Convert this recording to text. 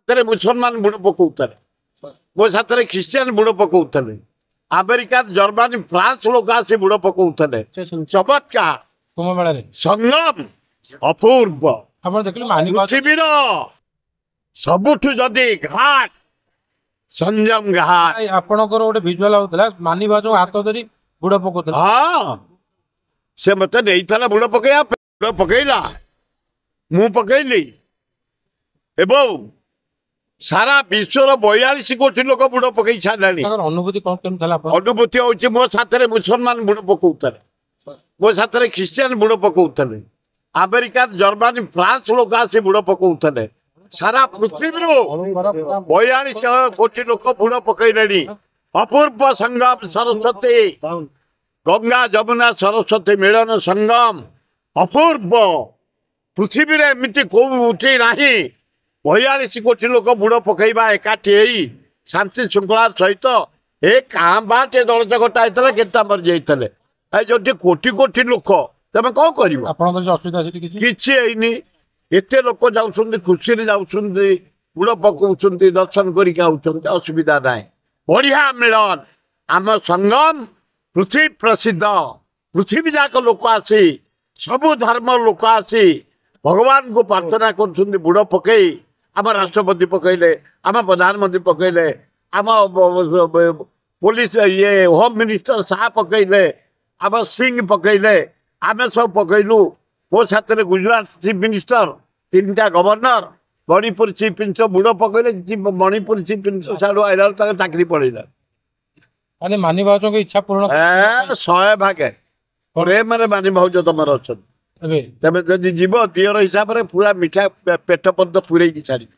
साथ मुसलमान बुड़ पकाउते मो साथ ख्रीस्टियान बुड़ पकाउते अमेरिका जर्मनी फ्रांस लोक आसी बुड़ पकाउते चमत्कार संगम अपूर्व पृथ्वीर सबुठु जदि घाट संजम घाट आपणकर गोटे भिजुआल होता मानी भाज हाथ धरी बुड़ पकाउते हाँ से मत नहीं बुड़ पकड़ा बुड़ पकईला मु पकईली एवं सारा विश्वर 42 कोटी लोक बुड़ पकई सारे अनुभूति कौन केम अनुभूति हूँ मो साथ मुसलमान बुड़ पकाउते मो साथ ख्रीस्टियान बुड़ पकाउते अमेरिका जर्मनी फ्रांस लोक आसी बुड़ पकाउते सारा पृथ्वी 42 कोटी लोक बुड़ पकईले अपूर्व संगम सरस्वती गंगा जमुना सरस्वती मिलन संगम अपूर्व पृथ्वी एमती कौ उठी ना 42 कोटी लोक बुड़ पकईवा एकाठी शांति श्रृंखला सहित एक बाटे दल चकटा होता केटा मर जाते जो कोटी कोटी लोक तमें कौन कर कि एते लोक जाऊँ खुशी जाऊँ बुड़ पकाउं दर्शन करके असुविधा ना बढ़िया मिलन आम संगम पृथ्वी प्रसिद्ध पृथ्वी जाक लोक आसी सबु धर्म लोक आसी भगवान को प्रार्थना कर बुड़ पकई आम राष्ट्रपति पकईले आम प्रधानमंत्री पकईले आम पुलिस ये होम मिनिस्टर शाह पकईले आम सिंह पकईले आम सब पकईलु मो साथ गुजरात चीफ मिनिस्टर 3टा गवर्नर मणिपुर चीफ मिनिस्टर बुड़ पकईले मणिपुर चीफ मिनिस्टर साड़ू आइला चाकरी पड़ेगा अरे मानी भाजों की इच्छा पूर्ण 100 भागे प्रेम मानी भाज तुम अच्छा तमें जब जीव दियर हिसाब से पूरा मिठा पेट पर्यंत पूरे छाड़ी